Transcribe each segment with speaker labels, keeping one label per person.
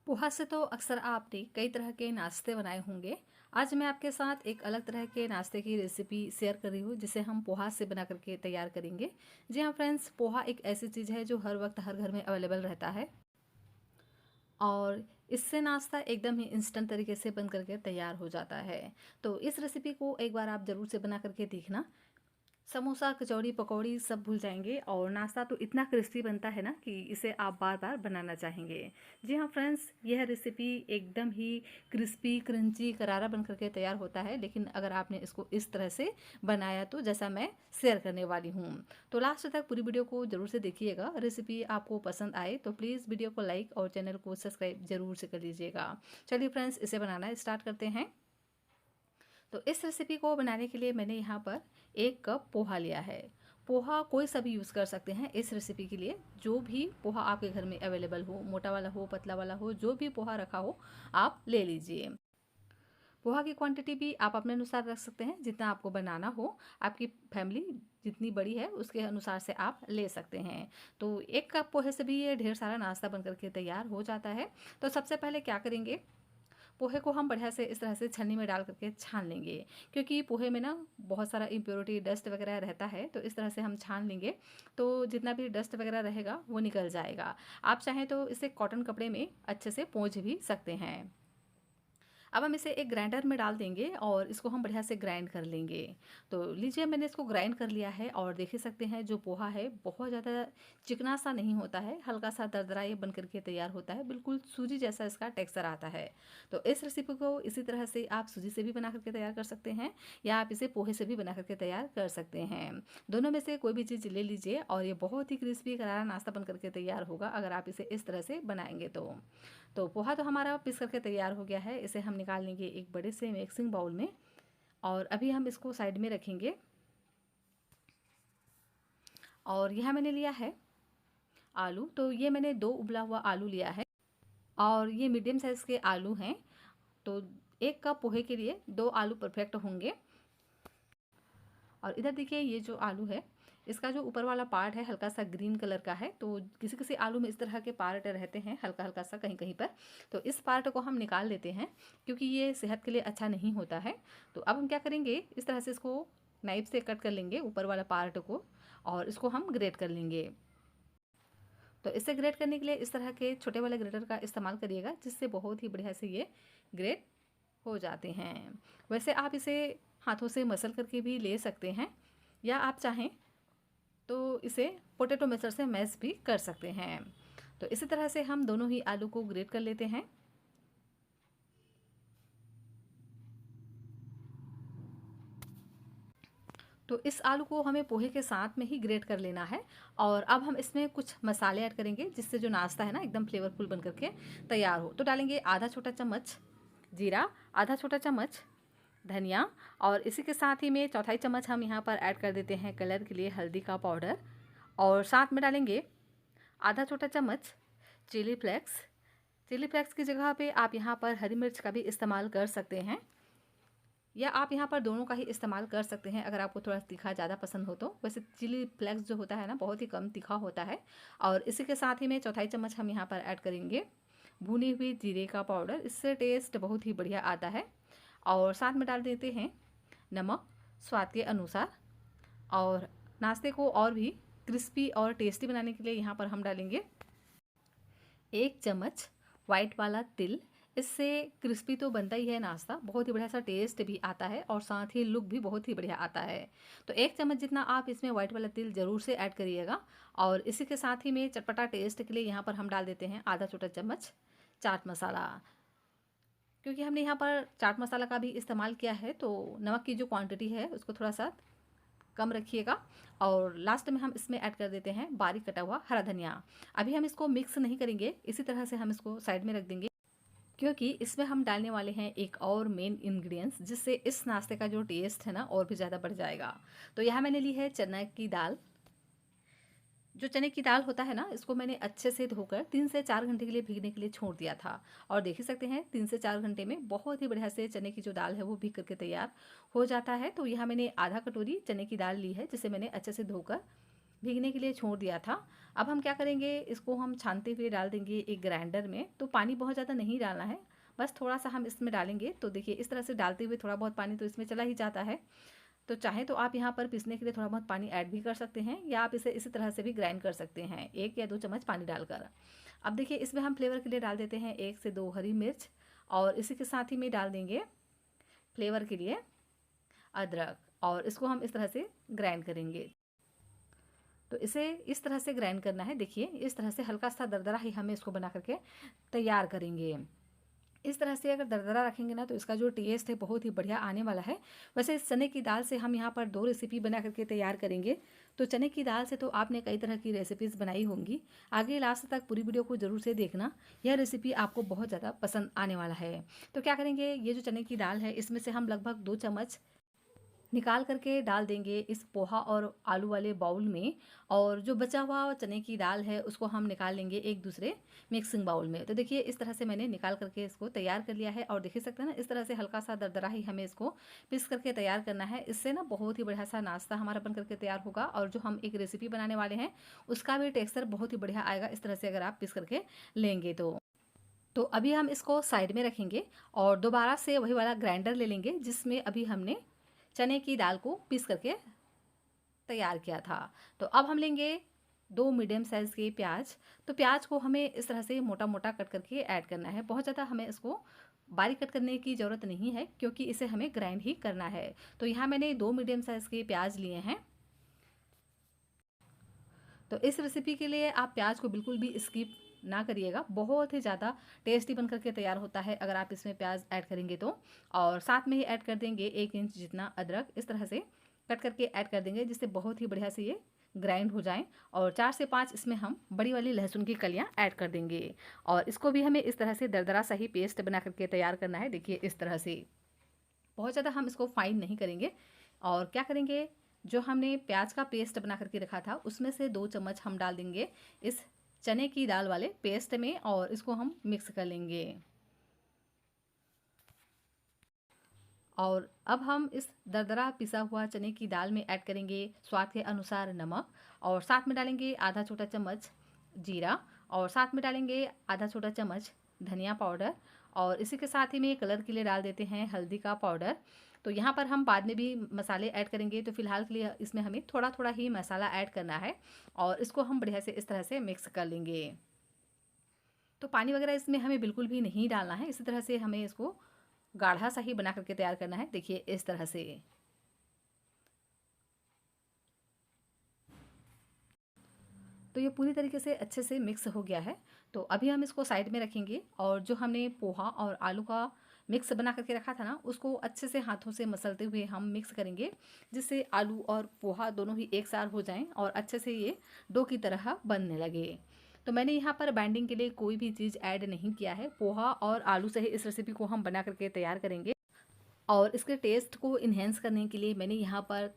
Speaker 1: पोहा से तो अक्सर आपने कई तरह के नाश्ते बनाए होंगे। आज मैं आपके साथ एक अलग तरह के नाश्ते की रेसिपी शेयर कर रही हूँ जिसे हम पोहा से बना करके तैयार करेंगे। जी हाँ फ्रेंड्स, पोहा एक ऐसी चीज़ है जो हर वक्त हर घर में अवेलेबल रहता है और इससे नाश्ता एकदम ही इंस्टेंट तरीके से बन करके तैयार हो जाता है। तो इस रेसिपी को एक बार आप ज़रूर से बना करके देखना। समोसा, कचौड़ी, पकौड़ी सब भूल जाएँगे और नाश्ता तो इतना क्रिस्पी बनता है ना कि इसे आप बार-बार बनाना चाहेंगे। जी हाँ फ्रेंड्स, यह रेसिपी एकदम ही क्रिस्पी, क्रंची, करारा बन कर के तैयार होता है, लेकिन अगर आपने इसको इस तरह से बनाया तो जैसा मैं शेयर करने वाली हूँ। तो लास्ट तक पूरी वीडियो को ज़रूर से देखिएगा। रेसिपी आपको पसंद आए तो प्लीज़ वीडियो को लाइक और चैनल को सब्सक्राइब ज़रूर से कर लीजिएगा। चलिए फ्रेंड्स, इसे बनाना स्टार्ट करते हैं। तो इस रेसिपी को बनाने के लिए मैंने यहाँ पर 1 कप पोहा लिया है। पोहा कोई सा भी यूज़ कर सकते हैं इस रेसिपी के लिए। जो भी पोहा आपके घर में अवेलेबल हो, मोटा वाला हो, पतला वाला हो, जो भी पोहा रखा हो आप ले लीजिए। पोहा की क्वांटिटी भी आप अपने अनुसार रख सकते हैं, जितना आपको बनाना हो। आपकी फैमिली जितनी बड़ी है उसके अनुसार से आप ले सकते हैं। तो 1 कप पोहे से भी ये ढेर सारा नाश्ता बन करके तैयार हो जाता है। तो सबसे पहले क्या करेंगे, पोहे को हम बढ़िया से इस तरह से छन्नी में डाल करके छान लेंगे, क्योंकि पोहे में ना बहुत सारा इम्प्योरिटी डस्ट वगैरह रहता है। तो इस तरह से हम छान लेंगे तो जितना भी डस्ट वगैरह रहेगा वो निकल जाएगा। आप चाहें तो इसे कॉटन कपड़े में अच्छे से पोंछ भी सकते हैं। अब हम इसे एक ग्राइंडर में डाल देंगे और इसको हम बढ़िया से ग्राइंड कर लेंगे। तो लीजिए, मैंने इसको ग्राइंड कर लिया है और देख ही सकते हैं जो पोहा है बहुत ज़्यादा चिकना सा नहीं होता है, हल्का सा दरदरा ये बन करके तैयार होता है, बिल्कुल सूजी जैसा इसका टेक्सचर आता है। तो इस रेसिपी को इसी तरह से आप सूजी से भी बना करके तैयार कर सकते हैं या आप इसे पोहे से भी बना करके तैयार कर सकते हैं। दोनों में से कोई भी चीज़ ले लीजिए और ये बहुत ही क्रिस्पी करारा नाश्ता बन करके तैयार होगा अगर आप इसे इस तरह से बनाएंगे तो पोहा तो हमारा पीस करके तैयार हो गया है। इसे हम निकाल लेंगे एक बड़े से मिक्सिंग बाउल में और अभी हम इसको साइड में रखेंगे। और यहाँ मैंने लिया है आलू। तो ये मैंने 2 उबला हुआ आलू लिया है और ये मीडियम साइज़ के आलू हैं। तो 1 कप पोहे के लिए 2 आलू परफेक्ट होंगे। और इधर देखिए, ये जो आलू है इसका जो ऊपर वाला पार्ट है हल्का सा ग्रीन कलर का है। तो किसी किसी आलू में इस तरह के पार्ट रहते हैं हल्का हल्का सा कहीं कहीं पर। तो इस पार्ट को हम निकाल देते हैं क्योंकि ये सेहत के लिए अच्छा नहीं होता है। तो अब हम क्या करेंगे, इस तरह से इसको नाइफ से कट कर लेंगे ऊपर वाला पार्ट को और इसको हम ग्रेट कर लेंगे। तो इसे ग्रेट करने के लिए इस तरह के छोटे वाले ग्रेटर का इस्तेमाल करिएगा, जिससे बहुत ही बढ़िया से ये ग्रेट हो जाते हैं। वैसे आप इसे हाथों से मसल करके भी ले सकते हैं या आप चाहें तो इसे पोटैटो मैशर से मैश भी कर सकते हैं। तो इसी तरह से हम दोनों ही आलू को ग्रेट कर लेते हैं। तो इस आलू को हमें पोहे के साथ में ही ग्रेट कर लेना है। और अब हम इसमें कुछ मसाले ऐड करेंगे जिससे जो नाश्ता है ना एकदम फ्लेवरफुल बन करके तैयार हो। तो डालेंगे आधा छोटा चम्मच जीरा, आधा छोटा चम्मच धनिया और इसी के साथ ही में चौथाई चम्मच हम यहाँ पर ऐड कर देते हैं कलर के लिए हल्दी का पाउडर। और साथ में डालेंगे आधा छोटा चम्मच चिली फ्लेक्स। चिली फ्लेक्स की जगह पे आप यहाँ पर हरी मिर्च का भी इस्तेमाल कर सकते हैं या आप यहाँ पर दोनों का ही इस्तेमाल कर सकते हैं अगर आपको थोड़ा तीखा ज़्यादा पसंद हो तो। वैसे चिली फ्लेक्स जो होता है ना बहुत ही कम तीखा होता है। और इसी के साथ ही में चौथाई चम्मच हम यहाँ पर ऐड करेंगे भुनी हुई जीरे का पाउडर। इससे टेस्ट बहुत ही बढ़िया आता है। और साथ में डाल देते हैं नमक स्वाद के अनुसार। और नाश्ते को और भी क्रिस्पी और टेस्टी बनाने के लिए यहाँ पर हम डालेंगे 1 चम्मच वाइट वाला तिल। इससे क्रिस्पी तो बनता ही है नाश्ता, बहुत ही बढ़िया सा टेस्ट भी आता है और साथ ही लुक भी बहुत ही बढ़िया आता है। तो 1 चम्मच जितना आप इसमें वाइट वाला तिल ज़रूर से ऐड करिएगा। और इसी के साथ ही में चटपटा टेस्ट के लिए यहाँ पर हम डाल देते हैं आधा छोटा चम्मच चाट मसाला। क्योंकि हमने यहाँ पर चाट मसाला का भी इस्तेमाल किया है तो नमक की जो क्वांटिटी है उसको थोड़ा सा कम रखिएगा। और लास्ट में हम इसमें ऐड कर देते हैं बारीक कटा हुआ हरा धनिया। अभी हम इसको मिक्स नहीं करेंगे, इसी तरह से हम इसको साइड में रख देंगे क्योंकि इसमें हम डालने वाले हैं एक और मेन इंग्रेडिएंट्स जिससे इस नाश्ते का जो टेस्ट है ना और भी ज़्यादा बढ़ जाएगा। तो यहाँ मैंने ली है चना की दाल। जो चने की दाल होता है ना इसको मैंने अच्छे से धोकर 3 से 4 घंटे के लिए भीगने के लिए छोड़ दिया था। और देख ही सकते हैं 3 से 4 घंटे में बहुत ही बढ़िया से चने की जो दाल है वो भीग करके तैयार हो जाता है। तो यहाँ मैंने आधा कटोरी चने की दाल ली है जिसे मैंने अच्छे से धोकर भीगने के लिए छोड़ दिया था। अब हम क्या करेंगे, इसको हम छानते हुए डाल देंगे एक ग्राइंडर में। तो पानी बहुत ज़्यादा नहीं डालना है, बस थोड़ा सा हम इसमें डालेंगे। तो देखिए इस तरह से डालते हुए थोड़ा बहुत पानी तो इसमें चला ही जाता है। तो चाहे तो आप यहाँ पर पीसने के लिए थोड़ा बहुत पानी ऐड भी कर सकते हैं, या आप इसे इसी तरह से भी ग्राइंड कर सकते हैं 1 या 2 चम्मच पानी डालकर। अब देखिए इसमें हम फ्लेवर के लिए डाल देते हैं 1 से 2 हरी मिर्च, और इसी के साथ ही में डाल देंगे फ्लेवर के लिए अदरक, और इसको हम इस तरह से ग्राइंड करेंगे। तो इसे इस तरह से ग्राइंड करना है। देखिए इस तरह से हल्का सा दरदरा ही हमें इसको बना करके तैयार करेंगे। इस तरह से अगर दरदरा रखेंगे ना तो इसका जो टेस्ट है बहुत ही बढ़िया आने वाला है। वैसे इस चने की दाल से हम यहाँ पर 2 रेसिपी बना करके तैयार करेंगे। तो चने की दाल से तो आपने कई तरह की रेसिपीज़ बनाई होंगी। आगे लास्ट तक पूरी वीडियो को ज़रूर से देखना, यह रेसिपी आपको बहुत ज़्यादा पसंद आने वाला है। तो क्या करेंगे, ये जो चने की दाल है इसमें से हम लगभग 2 चम्मच निकाल करके डाल देंगे इस पोहा और आलू वाले बाउल में, और जो बचा हुआ चने की दाल है उसको हम निकाल लेंगे एक दूसरे मिक्सिंग बाउल में। तो देखिए इस तरह से मैंने निकाल करके इसको तैयार कर लिया है, और देख सकते हैं ना इस तरह से हल्का सा दरदरा ही हमें इसको पीस करके तैयार करना है। इससे ना बहुत ही बढ़िया सा नाश्ता हमारा बन करके तैयार होगा, और जो हम एक रेसिपी बनाने वाले हैं उसका भी टेक्सचर बहुत ही बढ़िया आएगा इस तरह से अगर आप पीस करके लेंगे तो अभी हम इसको साइड में रखेंगे, और दोबारा से वही वाला ग्राइंडर ले लेंगे जिसमें अभी हमने चने की दाल को पीस करके तैयार किया था। तो अब हम लेंगे 2 मीडियम साइज़ के प्याज। तो प्याज को हमें इस तरह से मोटा मोटा कट करके ऐड करना है। बहुत ज़्यादा हमें इसको बारीक कट करने की ज़रूरत नहीं है, क्योंकि इसे हमें ग्राइंड ही करना है। तो यहाँ मैंने 2 मीडियम साइज़ के प्याज लिए हैं। तो इस रेसिपी के लिए आप प्याज को बिल्कुल भी स्किप ना करिएगा, बहुत ही ज़्यादा टेस्टी बन करके तैयार होता है अगर आप इसमें प्याज ऐड करेंगे तो। और साथ में ही ऐड कर देंगे 1 इंच जितना अदरक, इस तरह से कट करके ऐड कर देंगे जिससे बहुत ही बढ़िया से ये ग्राइंड हो जाएं। और 4 से 5 इसमें हम बड़ी वाली लहसुन की कलियाँ ऐड कर देंगे, और इसको भी हमें इस तरह से दरदरा सा ही पेस्ट बना करके तैयार करना है। देखिए इस तरह से बहुत ज़्यादा हम इसको फाइन नहीं करेंगे। और क्या करेंगे, जो हमने प्याज का पेस्ट बना करके रखा था उसमें से 2 चम्मच हम डाल देंगे इस चने की दाल वाले पेस्ट में, और इसको हम मिक्स कर लेंगे। और अब हम इस दरदरा पिसा हुआ चने की दाल में ऐड करेंगे स्वाद के अनुसार नमक, और साथ में डालेंगे आधा छोटा चम्मच जीरा, और साथ में डालेंगे आधा छोटा चम्मच धनिया पाउडर, और इसी के साथ ही में कलर के लिए डाल देते हैं हल्दी का पाउडर। तो यहाँ पर हम बाद में भी मसाले ऐड करेंगे, तो फिलहाल के लिए इसमें हमें थोड़ा थोड़ा ही मसाला ऐड करना है, और इसको हम बढ़िया से इस तरह से मिक्स कर लेंगे। तो पानी वगैरह इसमें हमें बिल्कुल भी नहीं डालना है, इसी तरह से हमें इसको गाढ़ा सा ही बना करके तैयार करना है। देखिए इस तरह से। तो ये पूरी तरीके से अच्छे से मिक्स हो गया है। तो अभी हम इसको साइड में रखेंगे, और जो हमने पोहा और आलू का मिक्स बना करके रखा था ना उसको अच्छे से हाथों से मसलते हुए हम मिक्स करेंगे, जिससे आलू और पोहा दोनों ही एक साथ हो जाएं और अच्छे से ये डो की तरह बनने लगे। तो मैंने यहाँ पर बाइंडिंग के लिए कोई भी चीज़ ऐड नहीं किया है। पोहा और आलू से ही इस रेसिपी को हम बना करके तैयार करेंगे, और इसके टेस्ट को इन्हेंस करने के लिए मैंने यहाँ पर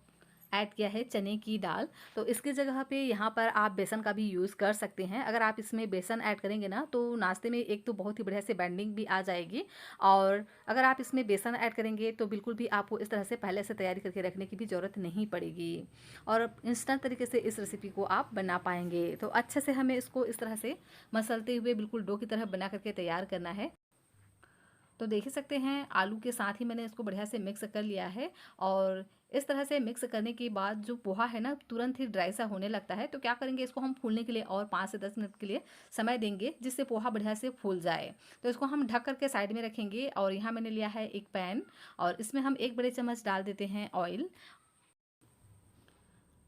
Speaker 1: ऐड किया है चने की दाल। तो इसकी जगह पे यहाँ पर आप बेसन का भी यूज़ कर सकते हैं। अगर आप इसमें बेसन ऐड करेंगे ना तो नाश्ते में एक तो बहुत ही बढ़िया से बाइंडिंग भी आ जाएगी, और अगर आप इसमें बेसन ऐड करेंगे तो बिल्कुल भी आपको इस तरह से पहले से तैयारी करके रखने की भी ज़रूरत नहीं पड़ेगी, और इंस्टेंट तरीके से इस रेसिपी को आप बना पाएंगे। तो अच्छे से हमें इसको इस तरह से मसलते हुए बिल्कुल डो की तरह बना करके तैयार करना है। तो देख ही सकते हैं आलू के साथ ही मैंने इसको बढ़िया से मिक्स कर लिया है, और इस तरह से मिक्स करने के बाद जो पोहा है ना तुरंत ही ड्राई सा होने लगता है। तो क्या करेंगे, इसको हम फूलने के लिए और 5 से 10 मिनट के लिए समय देंगे, जिससे पोहा बढ़िया से फूल जाए। तो इसको हम ढक करके साइड में रखेंगे, और यहाँ मैंने लिया है एक पैन, और इसमें हम 1 बड़े चम्मच डाल देते हैं ऑयल,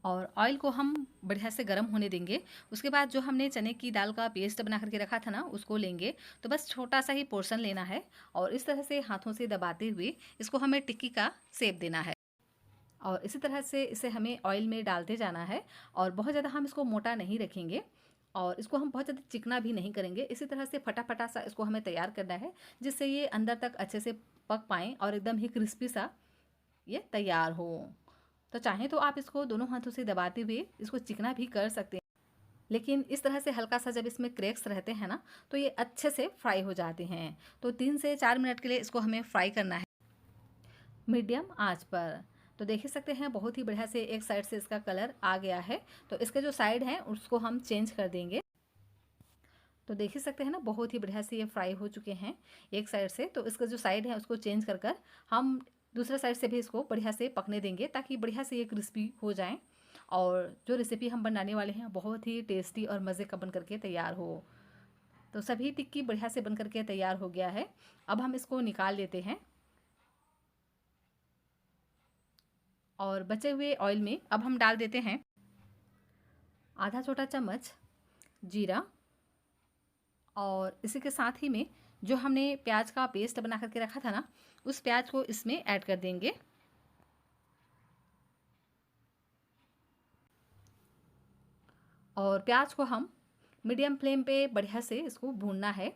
Speaker 1: और ऑयल को हम बढ़िया से गर्म होने देंगे। उसके बाद जो हमने चने की दाल का पेस्ट बना करके रखा था ना उसको लेंगे। तो बस छोटा सा ही पोर्शन लेना है, और इस तरह से हाथों से दबाते हुए इसको हमें टिक्की का शेप देना है, और इसी तरह से इसे हमें ऑयल में डालते जाना है। और बहुत ज़्यादा हम इसको मोटा नहीं रखेंगे, और इसको हम बहुत ज़्यादा चिकना भी नहीं करेंगे। इसी तरह से फटाफटा सा इसको हमें तैयार करना है, जिससे ये अंदर तक अच्छे से पक पाएँ और एकदम ही क्रिस्पी सा ये तैयार हो। तो चाहें तो आप इसको दोनों हाथों से दबाते हुए इसको चिकना भी कर सकते हैं, लेकिन इस तरह से हल्का सा जब इसमें क्रैक्स रहते हैं ना तो ये अच्छे से फ्राई हो जाते हैं। तो 3 से 4 मिनट के लिए इसको हमें फ्राई करना है मीडियम आंच पर। तो देख ही सकते हैं बहुत ही बढ़िया से एक साइड से इसका कलर आ गया है। तो इसके जो साइड हैं उसको हम चेंज कर देंगे। तो देख ही सकते हैं ना, बहुत ही बढ़िया से ये फ्राई हो चुके हैं एक साइड से। तो इसका जो साइड है उसको चेंज कर कर हम दूसरे साइड से भी इसको बढ़िया से पकने देंगे, ताकि बढ़िया से ये क्रिस्पी हो जाएं। और जो रेसिपी हम बनाने वाले हैं बहुत ही टेस्टी और मज़े का बन करके तैयार हो। तो सभी टिक्की बढ़िया से बन करके तैयार हो गया है। अब हम इसको निकाल लेते हैं और बचे हुए ऑयल में अब हम डाल देते हैं आधा छोटा चम्मच जीरा, और इसी के साथ ही में जो हमने प्याज का पेस्ट बना करके रखा था ना, उस प्याज को इसमें ऐड कर देंगे। और प्याज को हम मीडियम फ्लेम पे बढ़िया से इसको भूनना है।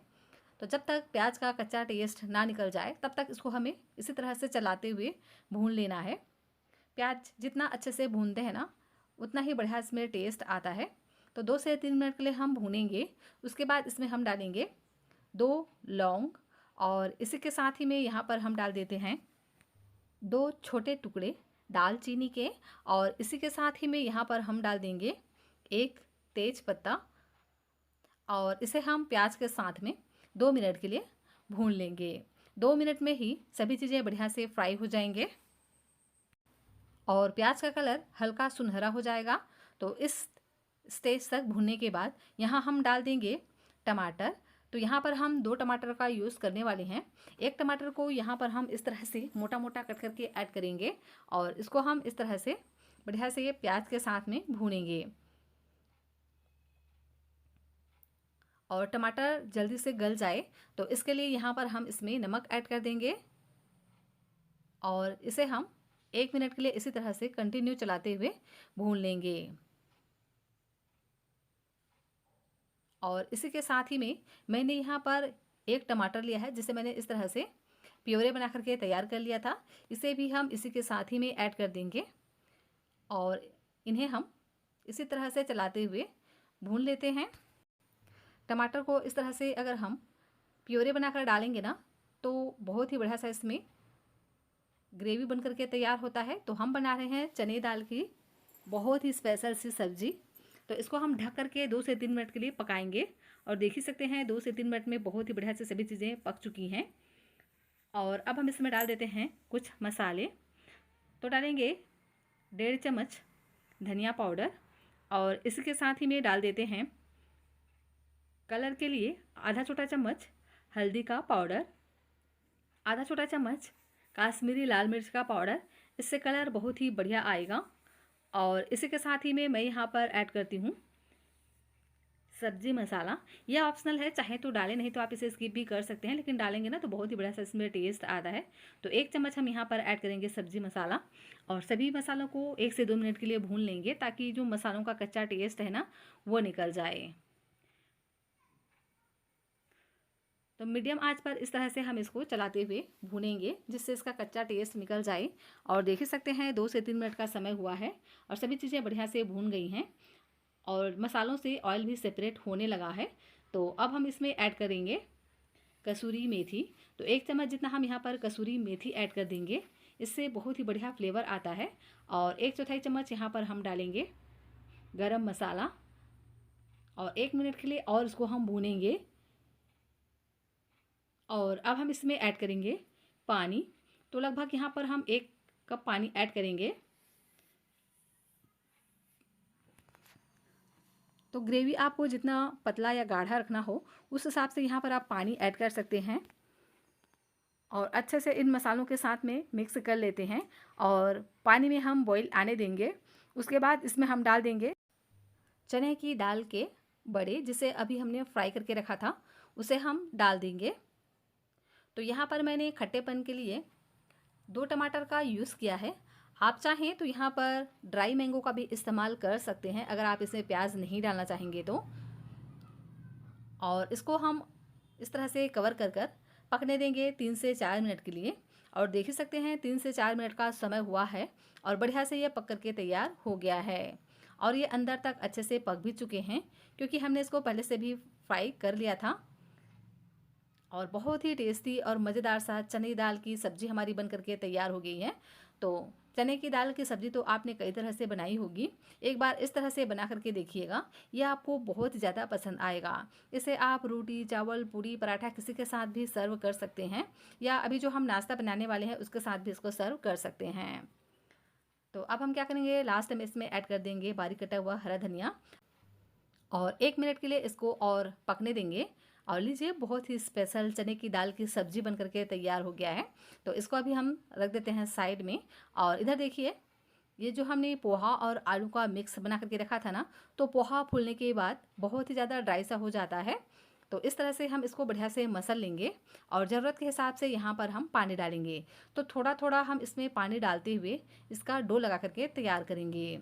Speaker 1: तो जब तक प्याज का कच्चा टेस्ट ना निकल जाए तब तक इसको हमें इसी तरह से चलाते हुए भून लेना है। प्याज जितना अच्छे से भूनते हैं ना, उतना ही बढ़िया इसमें टेस्ट आता है। तो 2 से 3 मिनट के लिए हम भूनेंगे। उसके बाद इसमें हम डालेंगे 2 लौंग, और इसी के साथ ही में यहाँ पर हम डाल देते हैं 2 छोटे टुकड़े दालचीनी के, और इसी के साथ ही में यहाँ पर हम डाल देंगे 1 तेज पत्ता, और इसे हम प्याज के साथ में 2 मिनट के लिए भून लेंगे। 2 मिनट में ही सभी चीज़ें बढ़िया से फ्राई हो जाएंगे और प्याज का कलर हल्का सुनहरा हो जाएगा। तो इस स्टेज तक भूनने के बाद यहाँ हम डाल देंगे टमाटर। तो यहाँ पर हम 2 टमाटर का यूज़ करने वाले हैं। एक टमाटर को यहाँ पर हम इस तरह से मोटा मोटा कट करके ऐड करेंगे, और इसको हम इस तरह से बढ़िया से ये प्याज के साथ में भूनेंगे। और टमाटर जल्दी से गल जाए तो इसके लिए यहाँ पर हम इसमें नमक ऐड कर देंगे, और इसे हम 1 मिनट के लिए इसी तरह से कंटिन्यू चलाते हुए भून लेंगे। और इसी के साथ ही में मैंने यहाँ पर 1 टमाटर लिया है, जिसे मैंने इस तरह से प्योरे बना करके तैयार कर लिया था। इसे भी हम इसी के साथ ही में ऐड कर देंगे, और इन्हें हम इसी तरह से चलाते हुए भून लेते हैं। टमाटर को इस तरह से अगर हम प्योरे बनाकर डालेंगे ना, तो बहुत ही बढ़िया सा इसमें ग्रेवी बन करके तैयार होता है। तो हम बना रहे हैं चने दाल की बहुत ही स्पेशल सी सब्जी। तो इसको हम ढक करके 2 से 3 मिनट के लिए पकाएंगे, और देख ही सकते हैं 2 से 3 मिनट में बहुत ही बढ़िया से सभी चीज़ें पक चुकी हैं। और अब हम इसमें डाल देते हैं कुछ मसाले। तो डालेंगे 1.5 चम्मच धनिया पाउडर, और इसी के साथ ही में डाल देते हैं कलर के लिए आधा छोटा चम्मच हल्दी का पाउडर, आधा छोटा चम्मच काश्मीरी लाल मिर्च का पाउडर। इससे कलर बहुत ही बढ़िया आएगा। और इसी के साथ ही में मैं यहाँ पर ऐड करती हूँ सब्जी मसाला। यह ऑप्शनल है, चाहे तो डालें, नहीं तो आप इसे स्किप भी कर सकते हैं, लेकिन डालेंगे ना तो बहुत ही बढ़िया सा इसमें टेस्ट आता है। तो 1 चम्मच हम यहाँ पर ऐड करेंगे सब्जी मसाला, और सभी मसालों को 1 से 2 मिनट के लिए भून लेंगे, ताकि जो मसालों का कच्चा टेस्ट है ना वो निकल जाए। तो मीडियम आंच पर इस तरह से हम इसको चलाते हुए भूनेंगे, जिससे इसका कच्चा टेस्ट निकल जाए। और देख ही सकते हैं 2 से 3 मिनट का समय हुआ है और सभी चीज़ें बढ़िया से भून गई हैं, और मसालों से ऑयल भी सेपरेट होने लगा है। तो अब हम इसमें ऐड करेंगे कसूरी मेथी। तो 1 चम्मच जितना हम यहाँ पर कसूरी मेथी ऐड कर देंगे, इससे बहुत ही बढ़िया फ्लेवर आता है। और 1/4 चम्मच यहाँ पर हम डालेंगे गरम मसाला, और 1 मिनट के लिए और इसको हम भूनेंगे। और अब हम इसमें ऐड करेंगे पानी। तो लगभग यहाँ पर हम 1 कप पानी ऐड करेंगे। तो ग्रेवी आपको जितना पतला या गाढ़ा रखना हो उस हिसाब से यहाँ पर आप पानी ऐड कर सकते हैं। और अच्छे से इन मसालों के साथ में मिक्स कर लेते हैं, और पानी में हम बॉईल आने देंगे। उसके बाद इसमें हम डाल देंगे चने की दाल के बड़े, जिसे अभी हमने फ्राई करके रखा था, उसे हम डाल देंगे। तो यहाँ पर मैंने खट्टेपन के लिए 2 टमाटर का यूज़ किया है। आप चाहें तो यहाँ पर ड्राई मैंगो का भी इस्तेमाल कर सकते हैं, अगर आप इसमें प्याज नहीं डालना चाहेंगे तो। और इसको हम इस तरह से कवर कर कर पकने देंगे 3 से 4 मिनट के लिए। और देख ही सकते हैं 3 से 4 मिनट का समय हुआ है, और बढ़िया से ये पक करके तैयार हो गया है। और ये अंदर तक अच्छे से पक भी चुके हैं, क्योंकि हमने इसको पहले से भी फ्राई कर लिया था। और बहुत ही टेस्टी और मज़ेदार सा चने दाल की सब्ज़ी हमारी बन करके तैयार हो गई है। तो चने की दाल की सब्ज़ी तो आपने कई तरह से बनाई होगी, एक बार इस तरह से बना करके देखिएगा, यह आपको बहुत ज़्यादा पसंद आएगा। इसे आप रोटी, चावल, पूरी, पराठा किसी के साथ भी सर्व कर सकते हैं, या अभी जो हम नाश्ता बनाने वाले हैं उसके साथ भी इसको सर्व कर सकते हैं। तो अब हम क्या करेंगे, लास्ट में इसमें ऐड कर देंगे बारीक कटा हुआ हरा धनिया और 1 मिनट के लिए इसको और पकने देंगे। और लीजिए, बहुत ही स्पेशल चने की दाल की सब्जी बन करके तैयार हो गया है। तो इसको अभी हम रख देते हैं साइड में। और इधर देखिए, ये जो हमने पोहा और आलू का मिक्स बना करके रखा था ना, तो पोहा फूलने के बाद बहुत ही ज़्यादा ड्राई सा हो जाता है। तो इस तरह से हम इसको बढ़िया से मसल लेंगे और ज़रूरत के हिसाब से यहाँ पर हम पानी डालेंगे। तो थोड़ा थोड़ा हम इसमें पानी डालते हुए इसका डो लगा करके तैयार करेंगे।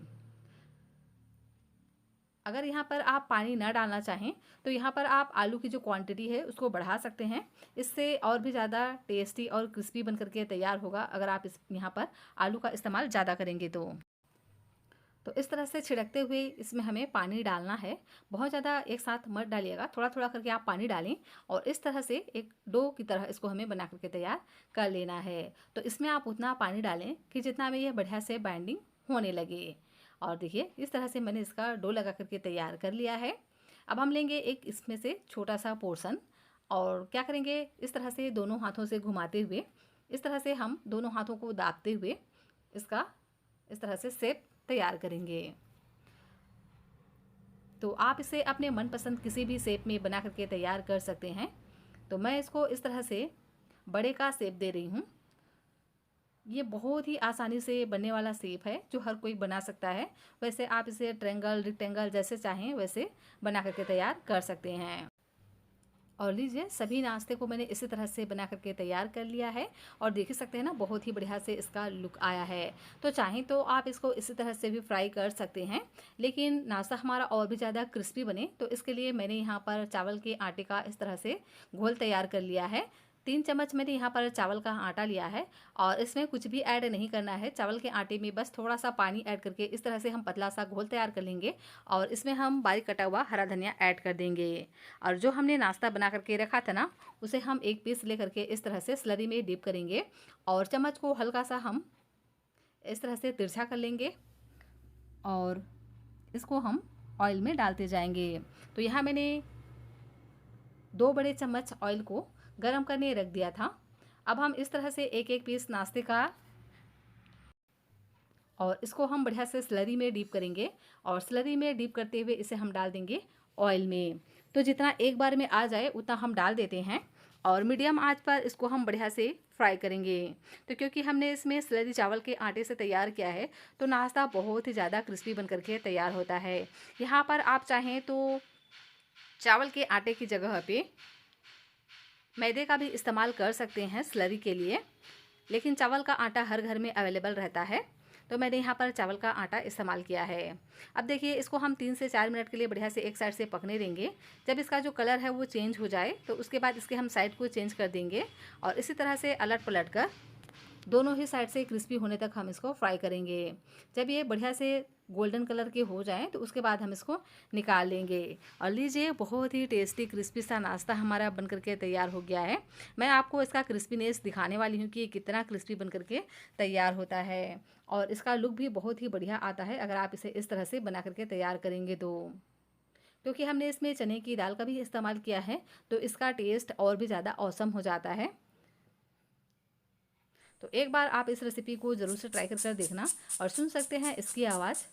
Speaker 1: अगर यहाँ पर आप पानी ना डालना चाहें तो यहाँ पर आप आलू की जो क्वांटिटी है उसको बढ़ा सकते हैं। इससे और भी ज़्यादा टेस्टी और क्रिस्पी बन करके तैयार होगा अगर आप इस यहाँ पर आलू का इस्तेमाल ज़्यादा करेंगे तो इस तरह से छिड़कते हुए इसमें हमें पानी डालना है। बहुत ज़्यादा एक साथ मत डालिएगा, थोड़ा थोड़ा करके आप पानी डालें और इस तरह से एक डो की तरह इसको हमें बना करके तैयार कर लेना है। तो इसमें आप उतना पानी डालें कि जितना में यह बढ़िया से बाइंडिंग होने लगे। और देखिए, इस तरह से मैंने इसका डो लगा करके तैयार कर लिया है। अब हम लेंगे एक इसमें से छोटा सा पोर्शन और क्या करेंगे, इस तरह से दोनों हाथों से घुमाते हुए, इस तरह से हम दोनों हाथों को दाबते हुए इसका इस तरह से शेप तैयार करेंगे। तो आप इसे अपने मनपसंद किसी भी शेप में बना करके तैयार कर सकते हैं। तो मैं इसको इस तरह से बड़े का शेप दे रही हूँ। ये बहुत ही आसानी से बनने वाला शेप है जो हर कोई बना सकता है। वैसे आप इसे ट्रायंगल, रेक्टेंगल जैसे चाहें वैसे बना करके तैयार कर सकते हैं। और लीजिए, सभी नाश्ते को मैंने इसी तरह से बना करके तैयार कर लिया है और देख ही सकते हैं ना, बहुत ही बढ़िया से इसका लुक आया है। तो चाहें तो आप इसको इसी तरह से भी फ्राई कर सकते हैं, लेकिन नाश्ता हमारा और भी ज़्यादा क्रिस्पी बने तो इसके लिए मैंने यहाँ पर चावल के आटे का इस तरह से घोल तैयार कर लिया है। 3 चम्मच मैंने यहाँ पर चावल का आटा लिया है और इसमें कुछ भी ऐड नहीं करना है। चावल के आटे में बस थोड़ा सा पानी ऐड करके इस तरह से हम पतला सा घोल तैयार कर लेंगे और इसमें हम बारीक कटा हुआ हरा धनिया ऐड कर देंगे। और जो हमने नाश्ता बना करके रखा था ना, उसे हम एक पीस ले करके इस तरह से स्लरी में डिप करेंगे और चम्मच को हल्का सा हम इस तरह से तिरछा कर लेंगे और इसको हम ऑयल में डालते जाएंगे। तो यहाँ मैंने 2 बड़े चम्मच ऑयल को गरम करने रख दिया था। अब हम इस तरह से एक एक पीस नाश्ते का और इसको हम बढ़िया से स्लरी में डीप करेंगे और स्लरी में डीप करते हुए इसे हम डाल देंगे ऑयल में। तो जितना एक बार में आ जाए उतना हम डाल देते हैं और मीडियम आंच पर इसको हम बढ़िया से फ्राई करेंगे। तो क्योंकि हमने इसमें स्लरी चावल के आटे से तैयार किया है तो नाश्ता बहुत ही ज़्यादा क्रिस्पी बन करके तैयार होता है। यहाँ पर आप चाहें तो चावल के आटे की जगह पे मैदे का भी इस्तेमाल कर सकते हैं स्लरी के लिए, लेकिन चावल का आटा हर घर में अवेलेबल रहता है तो मैंने यहाँ पर चावल का आटा इस्तेमाल किया है। अब देखिए, इसको हम 3 से 4 मिनट के लिए बढ़िया से एक साइड से पकने देंगे। जब इसका जो कलर है वो चेंज हो जाए तो उसके बाद इसके हम साइड को चेंज कर देंगे और इसी तरह से अलट पलट कर दोनों ही साइड से क्रिस्पी होने तक हम इसको फ्राई करेंगे। जब ये बढ़िया से गोल्डन कलर के हो जाएं तो उसके बाद हम इसको निकाल लेंगे। और लीजिए, बहुत ही टेस्टी क्रिस्पी सा नाश्ता हमारा बन करके तैयार हो गया है। मैं आपको इसका क्रिस्पीनेस दिखाने वाली हूँ कि ये कितना क्रिस्पी बन करके तैयार होता है और इसका लुक भी बहुत ही बढ़िया आता है अगर आप इसे इस तरह से बना करके तैयार करेंगे तो। क्योंकि हमने इसमें चने की दाल का भी इस्तेमाल किया है तो इसका टेस्ट और भी ज़्यादा ऑसम हो जाता है। तो एक बार आप इस रेसिपी को ज़रूर से ट्राई कर देखना और सुन सकते हैं इसकी आवाज़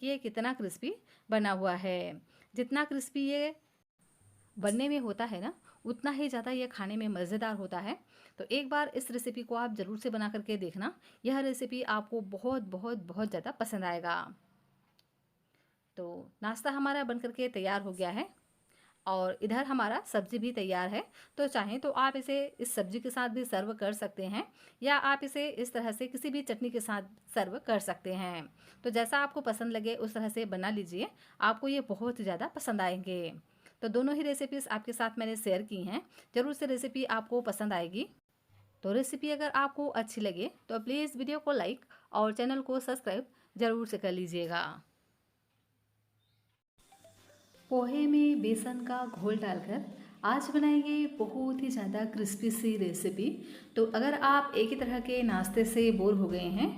Speaker 1: कि ये कितना क्रिस्पी बना हुआ है। जितना क्रिस्पी ये बनने में होता है ना, उतना ही ज़्यादा ये खाने में मज़ेदार होता है। तो एक बार इस रेसिपी को आप ज़रूर से बना करके देखना। यह रेसिपी आपको बहुत बहुत बहुत ज़्यादा पसंद आएगा। तो नाश्ता हमारा बन करके तैयार हो गया है और इधर हमारा सब्जी भी तैयार है। तो चाहें तो आप इसे इस सब्जी के साथ भी सर्व कर सकते हैं या आप इसे इस तरह से किसी भी चटनी के साथ सर्व कर सकते हैं। तो जैसा आपको पसंद लगे उस तरह से बना लीजिए, आपको ये बहुत ज़्यादा पसंद आएंगे। तो दोनों ही रेसिपीज़ आपके साथ मैंने शेयर की हैं, ज़रूर से रेसिपी आपको पसंद आएगी। तो रेसिपी अगर आपको अच्छी लगे तो प्लीज़ वीडियो को लाइक और चैनल को सब्सक्राइब ज़रूर से कर लीजिएगा। पोहे में बेसन का घोल डालकर आज बनाएंगे बहुत ही ज़्यादा क्रिस्पी सी रेसिपी। तो अगर आप एक ही तरह के नाश्ते से बोर हो गए हैं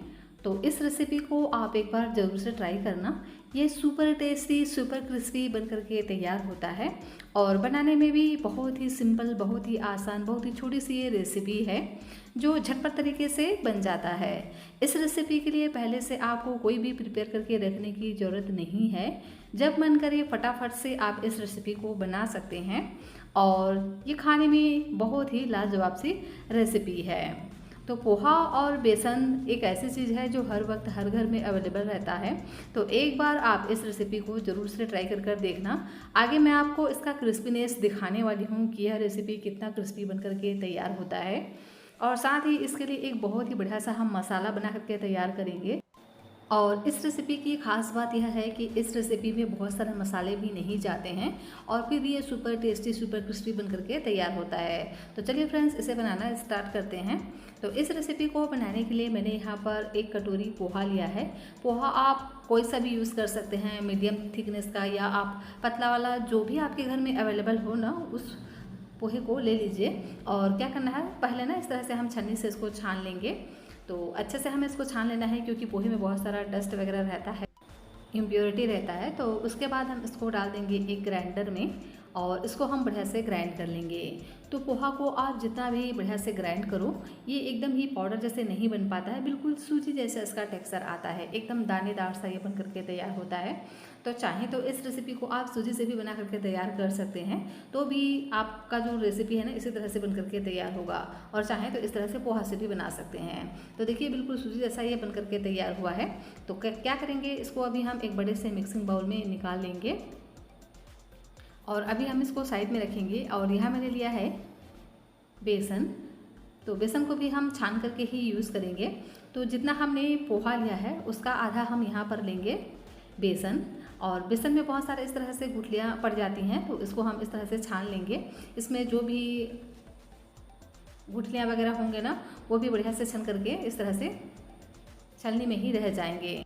Speaker 1: तो इस रेसिपी को आप एक बार ज़रूर से ट्राई करना। ये सुपर टेस्टी सुपर क्रिस्पी बन करके तैयार होता है और बनाने में भी बहुत ही सिंपल, बहुत ही आसान, बहुत ही छोटी सी ये रेसिपी है जो झटपट तरीके से बन जाता है। इस रेसिपी के लिए पहले से आपको कोई भी प्रिपेयर करके रखने की ज़रूरत नहीं है। जब मन करे फटाफट से आप इस रेसिपी को बना सकते हैं और ये खाने में बहुत ही लाजवाब सी रेसिपी है। तो पोहा और बेसन एक ऐसी चीज़ है जो हर वक्त हर घर में अवेलेबल रहता है। तो एक बार आप इस रेसिपी को ज़रूर से ट्राई कर देखना। आगे मैं आपको इसका क्रिस्पीनेस दिखाने वाली हूँ कि यह रेसिपी कितना क्रिस्पी बन करके तैयार होता है और साथ ही इसके लिए एक बहुत ही बढ़िया सा हम मसाला बना करके तैयार करेंगे। और इस रेसिपी की ख़ास बात यह है कि इस रेसिपी में बहुत सारे मसाले भी नहीं जाते हैं और फिर ये सुपर टेस्टी सुपर क्रिस्पी बन करके तैयार होता है। तो चलिए फ्रेंड्स, इसे बनाना स्टार्ट करते हैं। तो इस रेसिपी को बनाने के लिए मैंने यहाँ पर 1 कटोरी पोहा लिया है। पोहा आप कोई सा भी यूज़ कर सकते हैं, मीडियम थिकनेस का या आप पतला वाला, जो भी आपके घर में अवेलेबल हो ना, उस पोहे को ले लीजिए। और क्या करना है, पहले ना इस तरह से हम छन्नी से इसको छान लेंगे। तो अच्छे से हमें इसको छान लेना है क्योंकि पोहे में बहुत सारा डस्ट वगैरह रहता है, इम्प्योरिटी रहता है। तो उसके बाद हम इसको डाल देंगे एक ग्राइंडर में और इसको हम बढ़िया से ग्राइंड कर लेंगे। तो पोहा को आप जितना भी बढ़िया से ग्राइंड करो, ये एकदम ही पाउडर जैसे नहीं बन पाता है, बिल्कुल सूजी जैसा इसका टेक्सचर आता है, एकदम दानेदार सा ये बन करके तैयार होता है। तो चाहें तो इस रेसिपी को आप सूजी से भी बना करके तैयार कर सकते हैं, तो भी आपका जो रेसिपी है ना इसी तरह से बन करके तैयार होगा। और चाहें तो इस तरह से पोहा से भी बना सकते हैं। तो देखिए बिल्कुल सूजी जैसा ये बन करके तैयार हुआ है। तो क्या करेंगे, इसको अभी हम एक बड़े से मिक्सिंग बाउल में निकाल लेंगे और अभी हम इसको साइड में रखेंगे। और यहाँ मैंने लिया है बेसन। तो बेसन को भी हम छान करके ही यूज़ करेंगे। तो जितना हमने पोहा लिया है उसका आधा हम यहाँ पर लेंगे बेसन। और बेसन में बहुत सारे इस तरह से गुठलियाँ पड़ जाती हैं, तो इसको हम इस तरह से छान लेंगे। इसमें जो भी गुठलियाँ वगैरह होंगे ना, वो भी बढ़िया से छन करके इस तरह से छलनी में ही रह जाएंगे।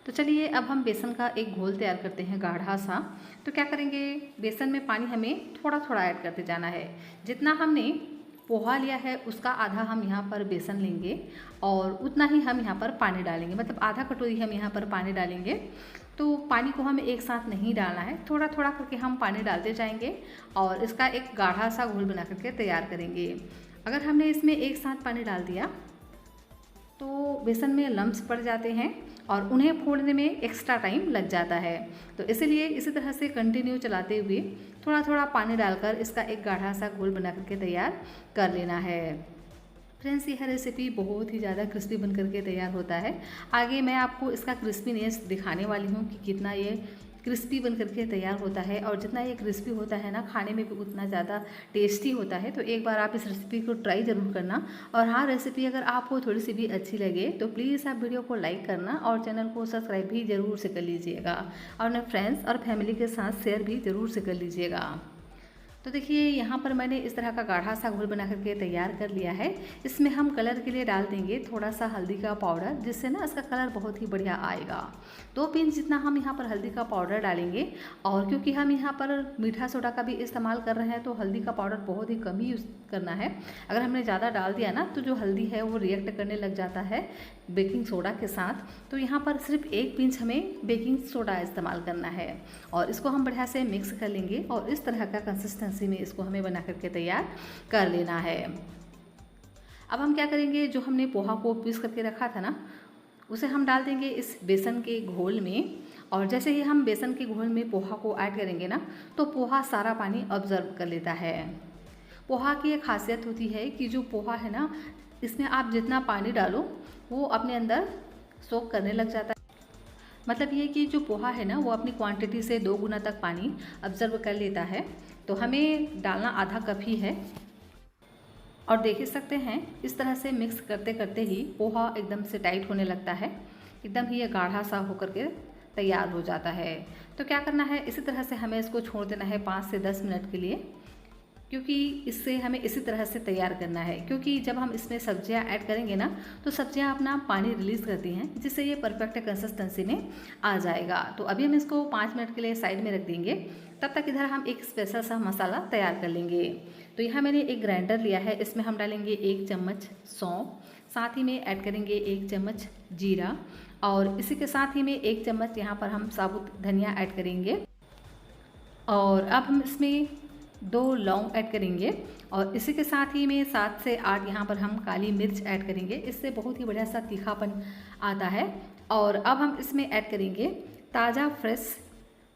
Speaker 1: तो चलिए अब हम बेसन का एक घोल तैयार करते हैं गाढ़ा सा। तो क्या करेंगे, बेसन में पानी हमें थोड़ा थोड़ा ऐड करते जाना है। जितना हमने पोहा लिया है उसका आधा हम यहाँ पर बेसन लेंगे और उतना ही हम यहाँ पर पानी डालेंगे, मतलब आधा कटोरी हम यहाँ पर पानी डालेंगे। तो पानी को हमें एक साथ नहीं डालना है, थोड़ा थोड़ा करके हम पानी डालते जाएंगे और इसका एक गाढ़ा सा घोल बना करके तैयार करेंगे। अगर हमने इसमें एक साथ पानी डाल दिया तो बेसन में लम्प्स पड़ जाते हैं और उन्हें फोड़ने में एक्स्ट्रा टाइम लग जाता है। तो इसीलिए इसी तरह से कंटिन्यू चलाते हुए थोड़ा थोड़ा पानी डालकर इसका एक गाढ़ा सा घोल बना करके तैयार कर लेना है। फ्रेंड्स, यह रेसिपी बहुत ही ज़्यादा क्रिस्पी बन करके तैयार होता है। आगे मैं आपको इसका क्रिस्पीनेस दिखाने वाली हूँ कि कितना ये क्रिस्पी बन करके तैयार होता है। और जितना ये क्रिस्पी होता है ना, खाने में भी उतना ज़्यादा टेस्टी होता है। तो एक बार आप इस रेसिपी को ट्राई ज़रूर करना। और हाँ, रेसिपी अगर आपको थोड़ी सी भी अच्छी लगे तो प्लीज़ आप वीडियो को लाइक करना और चैनल को सब्सक्राइब भी ज़रूर से कर लीजिएगा और अपने फ्रेंड्स और फैमिली के साथ शेयर भी ज़रूर से कर लीजिएगा। तो देखिए यहाँ पर मैंने इस तरह का गाढ़ा सा घोल बना करके तैयार कर लिया है। इसमें हम कलर के लिए डाल देंगे थोड़ा सा हल्दी का पाउडर, जिससे ना इसका कलर बहुत ही बढ़िया आएगा। 2 पिंच जितना हम यहाँ पर हल्दी का पाउडर डालेंगे। और क्योंकि हम यहाँ पर मीठा सोडा का भी इस्तेमाल कर रहे हैं तो हल्दी का पाउडर बहुत ही कम ही यूज़ करना है। अगर हमने ज़्यादा डाल दिया ना तो जो हल्दी है वो रिएक्ट करने लग जाता है बेकिंग सोडा के साथ। तो यहाँ पर सिर्फ 1 पिंच हमें बेकिंग सोडा इस्तेमाल करना है और इसको हम बढ़िया से मिक्स कर लेंगे और इस तरह का कंसिस्टेंसी में इसको हमें बना करके तैयार कर लेना है। अब हम क्या करेंगे, जो हमने पोहा को पीस करके रखा था ना, उसे हम डाल देंगे इस बेसन के घोल में। और जैसे ही हम बेसन के घोल में पोहा को ऐड करेंगे ना, तो पोहा सारा पानी ऑब्जर्व कर लेता है। पोहा की एक खासियत होती है कि जो पोहा है ना, इसमें आप जितना पानी डालो वो अपने अंदर सोक करने लग जाता है। मतलब ये कि जो पोहा है ना, वो अपनी क्वांटिटी से 2 गुना तक पानी ऑब्जर्व कर लेता है। तो हमें डालना आधा कप ही है। और देख ही सकते हैं इस तरह से मिक्स करते करते ही पोहा एकदम से टाइट होने लगता है, एकदम ही ये गाढ़ा सा होकर के तैयार हो जाता है। तो क्या करना है, इसी तरह से हमें इसको छोड़ देना है 5 से 10 मिनट के लिए। क्योंकि इससे हमें इसी तरह से तैयार करना है, क्योंकि जब हम इसमें सब्जियां ऐड करेंगे ना तो सब्जियां अपना पानी रिलीज़ करती हैं, जिससे ये परफेक्ट कंसिस्टेंसी में आ जाएगा। तो अभी हम इसको 5 मिनट के लिए साइड में रख देंगे। तब तक इधर हम एक स्पेशल सा मसाला तैयार कर लेंगे। तो यहाँ मैंने एक ग्राइंडर लिया है, इसमें हम डालेंगे 1 चम्मच सौंफ, साथ ही में ऐड करेंगे 1 चम्मच जीरा, और इसी के साथ ही में 1 चम्मच यहाँ पर हम साबुत धनिया ऐड करेंगे। और अब हम इसमें 2 लौंग ऐड करेंगे, और इसी के साथ ही में 7 से 8 यहाँ पर हम काली मिर्च ऐड करेंगे। इससे बहुत ही बढ़िया सा तीखापन आता है। और अब हम इसमें ऐड करेंगे ताज़ा फ्रेश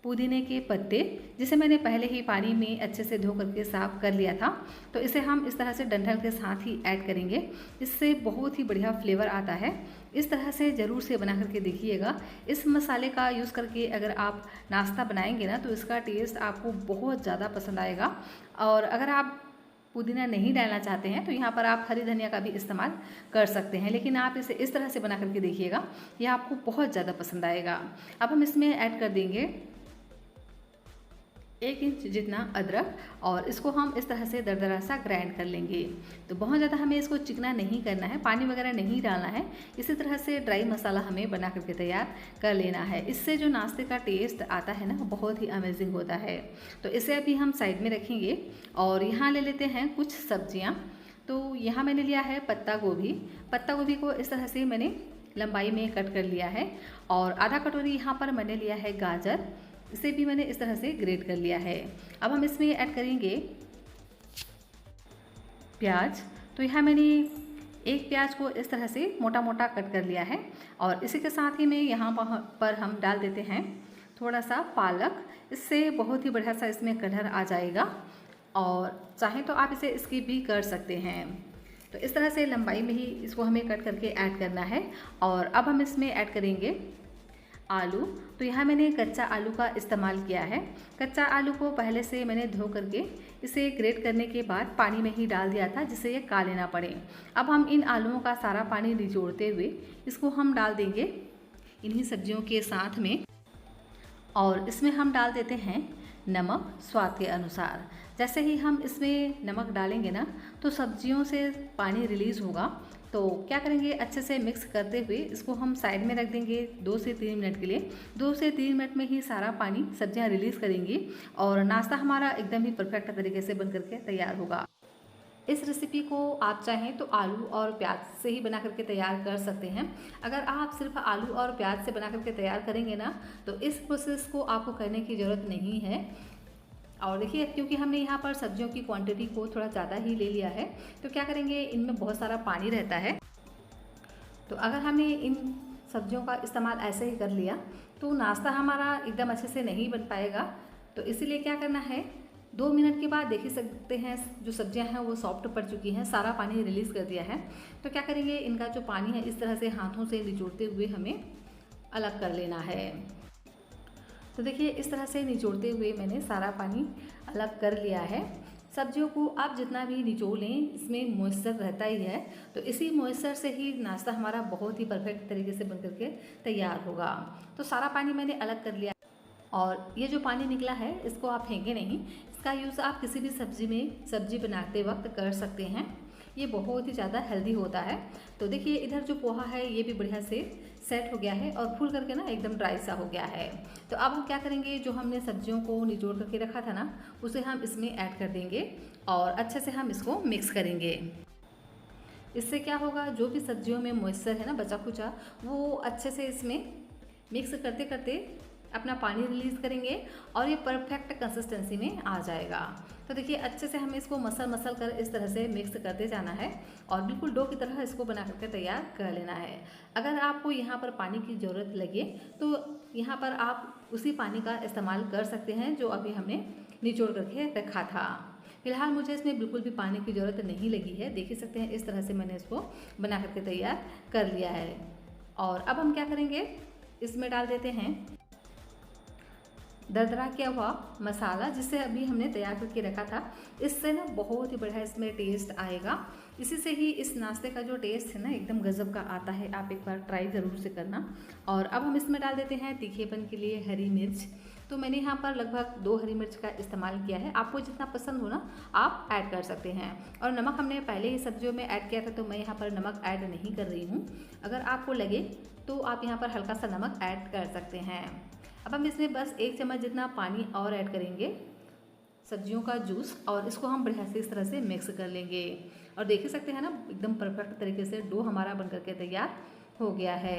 Speaker 1: पुदीने के पत्ते, जिसे मैंने पहले ही पानी में अच्छे से धो करके साफ़ कर लिया था। तो इसे हम इस तरह से डंठल के साथ ही ऐड करेंगे, इससे बहुत ही बढ़िया फ्लेवर आता है। इस तरह से ज़रूर से बना करके देखिएगा। इस मसाले का यूज़ करके अगर आप नाश्ता बनाएंगे ना तो इसका टेस्ट आपको बहुत ज़्यादा पसंद आएगा। और अगर आप पुदीना नहीं डालना चाहते हैं तो यहाँ पर आप हरी धनिया का भी इस्तेमाल कर सकते हैं, लेकिन आप इसे इस तरह से बना करके देखिएगा, यह आपको बहुत ज़्यादा पसंद आएगा। अब हम इसमें ऐड कर देंगे 1 इंच जितना अदरक, और इसको हम इस तरह से दरदरा सा ग्राइंड कर लेंगे। तो बहुत ज़्यादा हमें इसको चिकना नहीं करना है, पानी वगैरह नहीं डालना है। इसी तरह से ड्राई मसाला हमें बना करके तैयार कर लेना है। इससे जो नाश्ते का टेस्ट आता है ना, बहुत ही अमेजिंग होता है। तो इसे अभी हम साइड में रखेंगे और यहाँ ले लेते हैं कुछ सब्जियाँ। तो यहाँ मैंने लिया है पत्ता गोभी। पत्ता गोभी को इस तरह से मैंने लंबाई में कट कर लिया है, और आधा कटोरी यहाँ पर मैंने लिया है गाजर, इसे भी मैंने इस तरह से ग्रेट कर लिया है। अब हम इसमें ऐड करेंगे प्याज। तो यहाँ मैंने एक प्याज को इस तरह से मोटा मोटा कट कर लिया है, और इसी के साथ ही में यहाँ पर हम डाल देते हैं थोड़ा सा पालक। इससे बहुत ही बढ़िया सा इसमें कलर आ जाएगा, और चाहें तो आप इसे स्किप भी कर सकते हैं। तो इस तरह से लंबाई में ही इसको हमें कट करके ऐड करना है। और अब हम इसमें ऐड करेंगे आलू। तो यहाँ मैंने कच्चा आलू का इस्तेमाल किया है। कच्चा आलू को पहले से मैंने धो करके इसे ग्रेट करने के बाद पानी में ही डाल दिया था, जिससे ये काले ना पड़े। अब हम इन आलूओं का सारा पानी निचोड़ते हुए इसको हम डाल देंगे इन्हीं सब्जियों के साथ में, और इसमें हम डाल देते हैं नमक स्वाद के अनुसार। जैसे ही हम इसमें नमक डालेंगे ना तो सब्जियों से पानी रिलीज़ होगा। तो क्या करेंगे, अच्छे से मिक्स करते हुए इसको हम साइड में रख देंगे 2 से 3 मिनट के लिए। 2 से 3 मिनट में ही सारा पानी सब्जियां रिलीज़ करेंगी, और नाश्ता हमारा एकदम ही परफेक्ट तरीके से बन करके तैयार होगा। इस रेसिपी को आप चाहें तो आलू और प्याज से ही बना करके तैयार कर सकते हैं। अगर आप सिर्फ आलू और प्याज से बना करके तैयार करेंगे ना तो इस प्रोसेस को आपको करने की ज़रूरत नहीं है। और देखिए, क्योंकि हमने यहाँ पर सब्जियों की क्वांटिटी को थोड़ा ज़्यादा ही ले लिया है, तो क्या करेंगे, इनमें बहुत सारा पानी रहता है। तो अगर हमने इन सब्जियों का इस्तेमाल ऐसे ही कर लिया तो नाश्ता हमारा एकदम अच्छे से नहीं बन पाएगा। तो इसीलिए क्या करना है, 2 मिनट के बाद देख ही सकते हैं जो सब्जियां हैं वो सॉफ्ट पड़ चुकी हैं, सारा पानी रिलीज़ कर दिया है। तो क्या करेंगे, इनका जो पानी है इस तरह से हाथों से निचोड़ते हुए हमें अलग कर लेना है। तो देखिए, इस तरह से निचोड़ते हुए मैंने सारा पानी अलग कर लिया है। सब्जियों को आप जितना भी निचोड़ लें, इसमें मॉइस्चर रहता ही है। तो इसी मॉइस्चर से ही नाश्ता हमारा बहुत ही परफेक्ट तरीके से बन करके तैयार होगा। तो सारा पानी मैंने अलग कर लिया, और ये जो पानी निकला है इसको आप फेंके नहीं। इसका यूज़ आप किसी भी सब्जी में सब्जी बनाते वक्त कर सकते हैं। ये बहुत ही ज़्यादा हेल्दी होता है। तो देखिए, इधर जो पोहा है ये भी बढ़िया से सेट हो गया है और फूल करके ना एकदम ड्राई सा हो गया है। तो अब हम क्या करेंगे, जो हमने सब्जियों को निचोड़ करके रखा था ना उसे हम इसमें ऐड कर देंगे, और अच्छे से हम इसको मिक्स करेंगे। इससे क्या होगा, जो भी सब्जियों में मॉइस्चर है ना बचा खुचा, वो अच्छे से इसमें मिक्स करते करते अपना पानी रिलीज़ करेंगे और ये परफेक्ट कंसिस्टेंसी में आ जाएगा। तो देखिए, अच्छे से हमें इसको मसल कर इस तरह से मिक्स करते जाना है, और बिल्कुल डो की तरह इसको बना करके तैयार कर लेना है। अगर आपको यहाँ पर पानी की ज़रूरत लगे तो यहाँ पर आप उसी पानी का इस्तेमाल कर सकते हैं जो अभी हमने निचोड़ करके रखा था। फिलहाल मुझे इसमें बिल्कुल भी पानी की ज़रूरत नहीं लगी है। देख ही सकते हैं, इस तरह से मैंने इसको बना करके तैयार कर लिया है। और अब हम क्या करेंगे, इसमें डाल देते हैं दरदरा किया हुआ मसाला, जिसे अभी हमने तैयार करके रखा था। इससे ना बहुत ही बढ़िया इसमें टेस्ट आएगा। इसी से ही इस नाश्ते का जो टेस्ट है ना एकदम गजब का आता है। आप एक बार ट्राई ज़रूर से करना। और अब हम इसमें डाल देते हैं तीखेपन के लिए हरी मिर्च। तो मैंने यहाँ पर लगभग 2 हरी मिर्च का इस्तेमाल किया है। आपको जितना पसंद हो ना आप ऐड कर सकते हैं। और नमक हमने पहले ही सब्जियों में ऐड किया था, तो मैं यहाँ पर नमक ऐड नहीं कर रही हूँ। अगर आपको लगे तो आप यहाँ पर हल्का सा नमक ऐड कर सकते हैं। अब हम इसमें बस 1 चम्मच जितना पानी और ऐड करेंगे, सब्जियों का जूस, और इसको हम बढ़िया से इस तरह से मिक्स कर लेंगे। और देख ही सकते हैं ना, एकदम परफेक्ट तरीके से डो हमारा बनकर के तैयार हो गया है।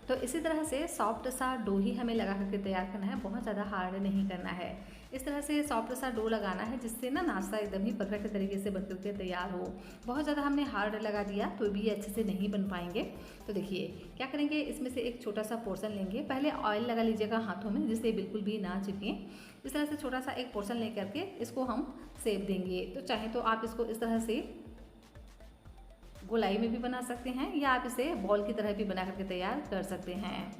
Speaker 1: तो इसी तरह से सॉफ्ट सा डो ही हमें लगा करके तैयार करना है, बहुत ज़्यादा हार्ड नहीं करना है। इस तरह से सॉफ्ट सा डो लगाना है जिससे ना नाश्ता एकदम ही परफेक्ट तरीके से बन करके तैयार हो। बहुत ज़्यादा हमने हार्ड लगा दिया तो भी ये अच्छे से नहीं बन पाएंगे। तो देखिए क्या करेंगे, इसमें से एक छोटा सा पोर्शन लेंगे। पहले ऑयल लगा लीजिएगा हाथों में जिससे बिल्कुल भी ना चिपके। इस तरह से छोटा सा एक पोर्शन ले करके इसको हम सेक देंगे। तो चाहे तो आप इसको इस तरह से गोलाई में भी बना सकते हैं या आप इसे बॉल की तरह भी बना करके तैयार कर सकते हैं।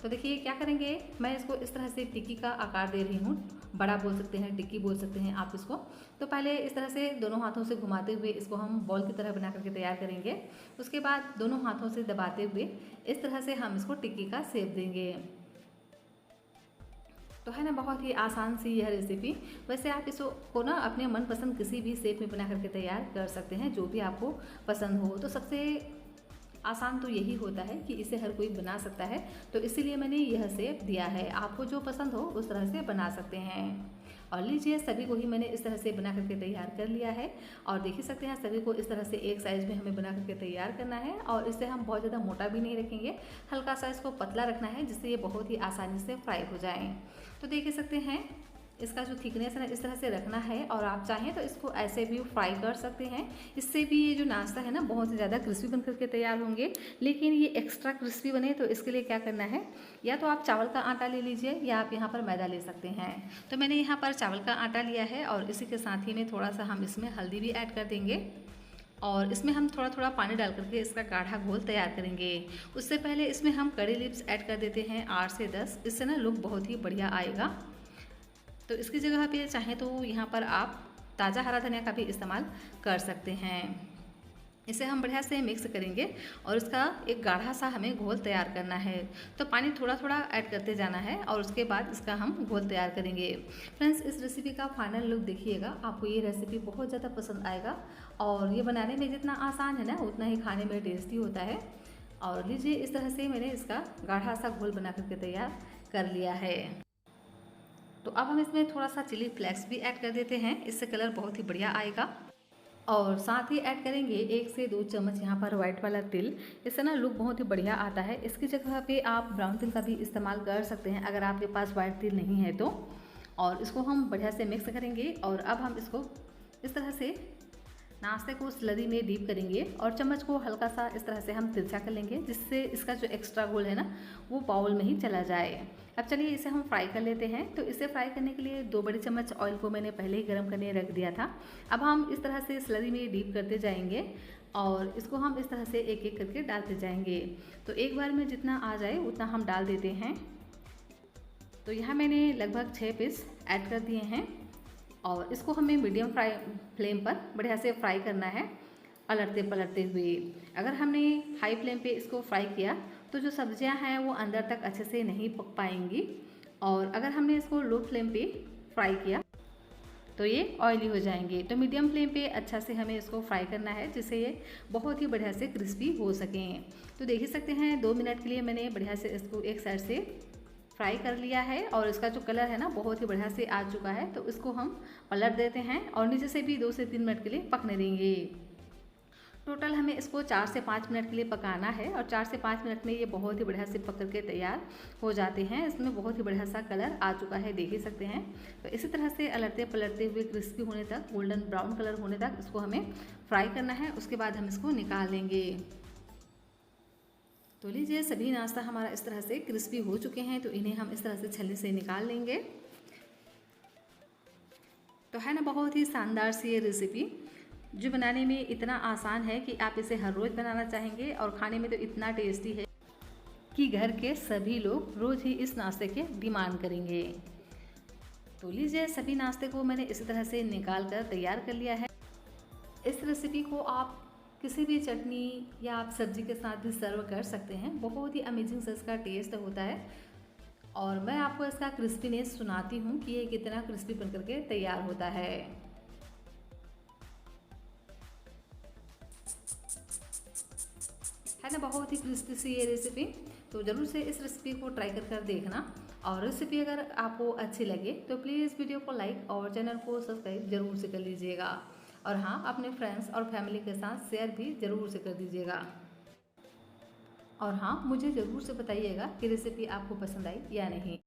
Speaker 1: तो देखिए क्या करेंगे, मैं इसको इस तरह से टिक्की का आकार दे रही हूँ। बड़ा बोल सकते हैं, टिक्की बोल सकते हैं आप इसको। तो पहले इस तरह से दोनों हाथों से घुमाते हुए इसको हम बॉल की तरह बना करके तैयार करेंगे। उसके बाद दोनों हाथों से दबाते हुए इस तरह से हम इसको टिक्की का शेप देंगे। तो है ना बहुत ही आसान सी यह रेसिपी। वैसे आप इसको ना अपने मनपसंद किसी भी शेप में बना करके तैयार कर सकते हैं, जो भी आपको पसंद हो। तो सबसे आसान तो यही होता है कि इसे हर कोई बना सकता है, तो इसीलिए मैंने यह शेप दिया है। आपको जो पसंद हो उस तरह से बना सकते हैं। और लीजिए सभी को ही मैंने इस तरह से बना करके तैयार कर लिया है। और देख ही सकते हैं सभी को इस तरह से एक साइज़ में हमें बना करके तैयार करना है। और इसे हम बहुत ज़्यादा मोटा भी नहीं रखेंगे, हल्का सा इसको पतला रखना है जिससे ये बहुत ही आसानी से फ्राई हो जाएँ। तो देख ही सकते हैं इसका जो थिकनेस है ना इस तरह से रखना है। और आप चाहें तो इसको ऐसे भी फ्राई कर सकते हैं। इससे भी ये जो नाश्ता है ना बहुत ही ज़्यादा क्रिस्पी बन करके तैयार होंगे। लेकिन ये एक्स्ट्रा क्रिस्पी बने तो इसके लिए क्या करना है, या तो आप चावल का आटा ले लीजिए या आप यहाँ पर मैदा ले सकते हैं। तो मैंने यहाँ पर चावल का आटा लिया है और इसी के साथ ही में थोड़ा सा हम इसमें हल्दी भी ऐड कर देंगे। और इसमें हम थोड़ा थोड़ा पानी डाल करके इसका गाढ़ा घोल तैयार करेंगे। उससे पहले इसमें हम कड़ी लिव्स ऐड कर देते हैं 8 से 10। इससे ना लुक बहुत ही बढ़िया आएगा। तो इसकी जगह पे चाहें तो यहाँ पर आप ताज़ा हरा धनिया का भी इस्तेमाल कर सकते हैं। इसे हम बढ़िया से मिक्स करेंगे और इसका एक गाढ़ा सा हमें घोल तैयार करना है। तो पानी थोड़ा थोड़ा ऐड करते जाना है और उसके बाद इसका हम घोल तैयार करेंगे। फ्रेंड्स इस रेसिपी का फाइनल लुक देखिएगा, आपको ये रेसिपी बहुत ज़्यादा पसंद आएगा। और ये बनाने में जितना आसान है ना उतना ही खाने में टेस्टी होता है। और लीजिए इस तरह से मैंने इसका गाढ़ा सा घोल बना करके तैयार कर लिया है। तो अब हम इसमें थोड़ा सा चिली फ्लेक्स भी ऐड कर देते हैं, इससे कलर बहुत ही बढ़िया आएगा। और साथ ही ऐड करेंगे 1 से 2 चम्मच यहाँ पर वाइट वाला तिल। इससे ना लुक बहुत ही बढ़िया आता है। इसकी जगह पे आप ब्राउन तिल का भी इस्तेमाल कर सकते हैं अगर आपके पास वाइट तिल नहीं है तो। और इसको हम बढ़िया से मिक्स करेंगे। और अब हम इसको इस तरह से नाश्ते को स्लरी में डीप करेंगे और चम्मच को हल्का सा इस तरह से हम तिरछा कर लेंगे जिससे इसका जो एक्स्ट्रा घोल है ना वो बाउल में ही चला जाए। अब चलिए इसे हम फ्राई कर लेते हैं। तो इसे फ्राई करने के लिए 2 बड़े चम्मच ऑयल को मैंने पहले ही गर्म करने रख दिया था। अब हम इस तरह से स्लरी में डीप करते जाएंगे और इसको हम इस तरह से एक एक करके डालते जाएंगे। तो एक बार में जितना आ जाए उतना हम डाल देते हैं। तो यहाँ मैंने लगभग 6 पीस ऐड कर दिए हैं और इसको हमें मीडियम फ्लेम पर बढ़िया से फ्राई करना है, पलटते पलटते हुए। अगर हमने हाई फ्लेम पे इसको फ्राई किया तो जो सब्जियां हैं वो अंदर तक अच्छे से नहीं पक पाएंगी। और अगर हमने इसको लो फ्लेम पे फ्राई किया तो ये ऑयली हो जाएंगे। तो मीडियम फ्लेम पे अच्छा से हमें इसको फ्राई करना है जिससे ये बहुत ही बढ़िया से क्रिस्पी हो सकें। तो देख ही सकते हैं 2 मिनट के लिए मैंने बढ़िया से इसको एक साइड से फ्राई कर लिया है और इसका जो कलर है ना बहुत ही बढ़िया से आ चुका है। तो इसको हम पलट देते हैं और नीचे से भी 2 से 3 मिनट के लिए पकने देंगे। टोटल हमें इसको 4 से 5 मिनट के लिए पकाना है और 4 से 5 मिनट में ये बहुत ही बढ़िया से पक करके तैयार हो जाते हैं। इसमें बहुत ही बढ़िया सा कलर आ चुका है, देख ही सकते हैं। तो इसी तरह से अलटते पलटते हुए क्रिस्पी होने तक, गोल्डन ब्राउन कलर होने तक इसको हमें फ्राई करना है। उसके बाद हम इसको निकाल लेंगे। तो लीजिए सभी नाश्ता हमारा इस तरह से क्रिस्पी हो चुके हैं। तो इन्हें हम इस तरह से छलनी से निकाल लेंगे। तो है ना बहुत ही शानदार सी ये रेसिपी जो बनाने में इतना आसान है कि आप इसे हर रोज़ बनाना चाहेंगे और खाने में तो इतना टेस्टी है कि घर के सभी लोग रोज़ ही इस नाश्ते के डिमांड करेंगे। तो लीजिए सभी नाश्ते को मैंने इस तरह से निकाल कर तैयार कर लिया है। इस रेसिपी को आप किसी भी चटनी या आप सब्जी के साथ भी सर्व कर सकते हैं। बहुत ही अमेजिंग से इसका टेस्ट होता है और मैं आपको इसका क्रिस्पीनेस सुनाती हूँ कि ये कितना क्रिस्पी बन करके तैयार होता है। है ना बहुत ही क्रिस्पी सी ये रेसिपी। तो ज़रूर से इस रेसिपी को ट्राई कर देखना। और रेसिपी अगर आपको अच्छी लगे तो प्लीज़ वीडियो को लाइक और चैनल को सब्सक्राइब जरूर से कर लीजिएगा। और हाँ, अपने फ्रेंड्स और फैमिली के साथ शेयर भी ज़रूर से कर दीजिएगा। और हाँ, मुझे ज़रूर से बताइएगा कि रेसिपी आपको पसंद आई या नहीं।